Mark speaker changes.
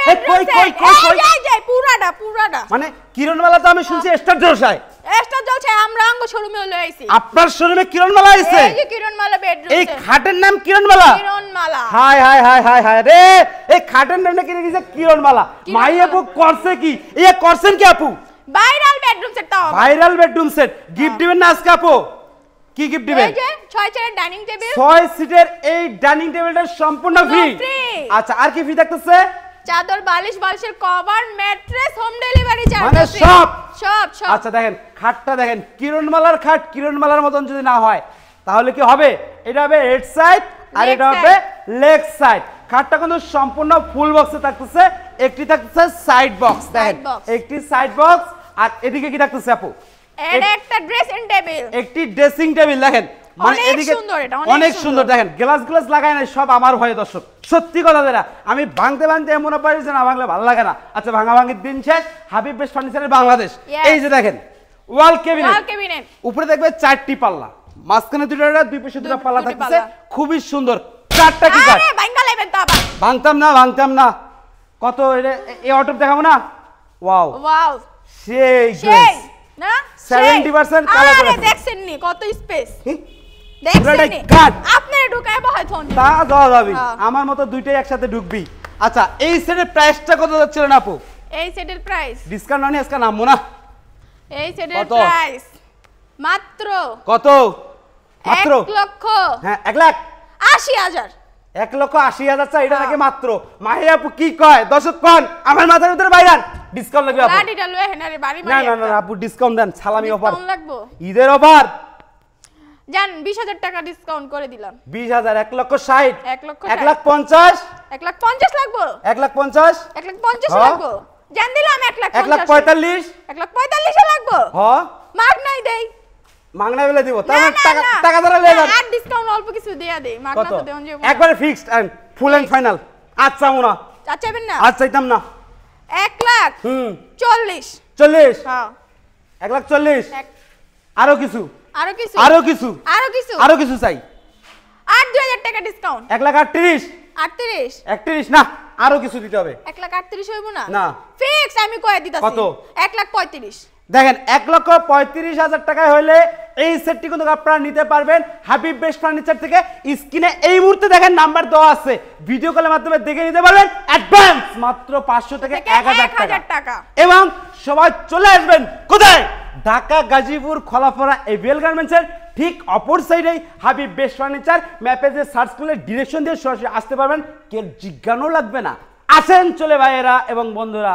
Speaker 1: এই যে পুরাটা
Speaker 2: মানে কিরণমালা তো আমি শুনছি স্টার জলসায়
Speaker 1: আমরা আঙ্গ শোরুমে লই আইছি
Speaker 2: আপনার শোরুমে কিরণমালা আইছে
Speaker 1: এই যে কিরণমালা বেডরুম
Speaker 2: এই খাটের নাম Kiranmala high high high high high রে এই খাটের নাম নাকি রেখেছে কিরণমালা মাই আপু করছে কি এই করছেন কি আপু
Speaker 1: ভাইরাল বেডরুম সেট দাও
Speaker 2: ভাইরাল বেডরুম সেট গিফট দিবেন না আজকে আপু কি গিফট দিবেন
Speaker 1: এই যে 6 সিটের ডাইনিং টেবিল
Speaker 2: 6 সিটের এই ডাইনিং টেবিলটা সম্পূর্ণ ফ্রি আচ্ছা আর কি ফ্রি থাকতেছে
Speaker 1: চাদর বালিশের cover mattress home delivery charge
Speaker 2: মানে সব
Speaker 1: আচ্ছা
Speaker 2: দেখেন খাটটা দেখেন কিরণমালার খাট কিরণমালার মতন যদি না হয় তাহলে কি হবে এটা হবে হেড সাইড আর এটা হবে লেগ সাইড খাটটা কিন্তু সম্পূর্ণ ফুল বক্সে থাকতেছে একটি থাকতেছে সাইড বক্স দেখেন একটি সাইড বক্স আর এদিকে কি থাকতেছে আপু
Speaker 1: এটা একটা ড্রেসিং টেবিল
Speaker 2: একটি ড্রেসিং টেবিল দেখেন মানে এদিকে অনেক সুন্দর দেখেন গ্লাস লাগায় না সব আমার ভয়ে দর্শক সত্যি কথা যেটা আমি ভাঙতে এমন পারিছে না ভাঙলে ভালো লাগে না আচ্ছা ভাঙাভাঙির দিন শেষ হাবিব বেস্ট ফার্নিচারের বাংলাদেশ এই যে দেখেন ওয়াল কেবিনেট উপরে দেখবে 4টি পাল্লা মাঝখানে দুটো দুই পাশে দুটো পাল্লা থাকছে খুবই সুন্দর চারটা কি কাট
Speaker 1: আরে ভাঙা লাইবেন তো আবার
Speaker 2: ভাঙতাম না কত এই অটো দেখাবো না ওয়াও সেই
Speaker 1: না
Speaker 2: 70% কালার করে
Speaker 1: আরে দেখছেন নি কত স্পেস দেখছেন নি আপনি ঢুকায় বহাই থন
Speaker 2: তা দাও যাবি আমার মতো দুইটাই একসাথে ঢুকবি আচ্ছা এই সেটের প্রাইসটা কত যাচ্ছে না আপু
Speaker 1: এই সেটের প্রাইস
Speaker 2: ডিসকাউন্ট নাও নি আজকে নামবো না
Speaker 1: এই সেটের প্রাইস মাত্র
Speaker 2: কত মাত্র
Speaker 1: 1 লক্ষ
Speaker 2: হ্যাঁ 1,80,000 1,80,000 চাই এটা নাকি মাত্র মাহিয়া আপু কি কয় দর্শক কোন আমার মাথার ভিতরে বাইরান ডিসকাউন্ট লাগবে আপু
Speaker 1: গাড়িটা লয়ে হেনারে বাড়ি
Speaker 2: না আপু ডিসকাউন্ট দেন সালামি অফার
Speaker 1: ডিসকাউন্ট লাগবে
Speaker 2: ঈদের অফার
Speaker 1: জান 20,000 টাকা ডিসকাউন্ট করে দিলাম
Speaker 2: 20,000 1,60,000
Speaker 1: 1,50,000 1,50,000 লাগবে
Speaker 2: 1,50,000
Speaker 1: 1,50,000 লাগবে জান দিলাম
Speaker 2: 1,45,000
Speaker 1: 1,45,000 লাগবে
Speaker 2: হ্যাঁ
Speaker 1: মাগ নাই দেই
Speaker 2: মাগনা বেলে দিব তাহলে টাকা ধরে লয়ে যান
Speaker 1: আর ডিসকাউন্ট অল্প কিছু দেয়া দেই মাগনা তো দেন যাবে
Speaker 2: একবারে fixed and full and final আচ্ছা মোনা
Speaker 1: চাইবেন না
Speaker 2: আচ্ছা চাইতাম না
Speaker 1: 1,40,000 হ্যাঁ
Speaker 2: 1,40,000 আরো কিছু চাই
Speaker 1: 8,000 টাকা ডিসকাউন্ট
Speaker 2: 1,38,000 38 না আরো কিছু দিতে হবে
Speaker 1: 1,38,000 হইব না
Speaker 2: না
Speaker 1: ফিক্স আমি কয় দিতাছি
Speaker 2: কত
Speaker 1: 1,35,000
Speaker 2: দেখেন 1,35,000 টাকায় হইলে এই সেটটি কিন্তু আপনারা নিতে পারবেন হাবিব বেস্ট ফার্নিচার থেকে স্ক্রিনে এই মুহূর্তে দেখেন নাম্বার দেওয়া আছে ভিডিও কলের মাধ্যমে দেখে নিতে পারবেন অ্যাডভান্স মাত্র 500 থেকে 1,000 টাকা এবং সবাই চলে আসবেন কোথায় ঢাকা গাজীপুর খলাফড়া এভিএল গার্মেন্টসের ঠিক অপর সাইডেই হাবিব বেস্ট ফার্নিচার ম্যাপে যে সার্চ করলে ডিরেকশন দিয়ে সরাসরি আসতে পারবেন কেউ জিজ্ঞাসাও লাগবে না আসেন চলে ভাইয়েরা এবং বন্ধুরা।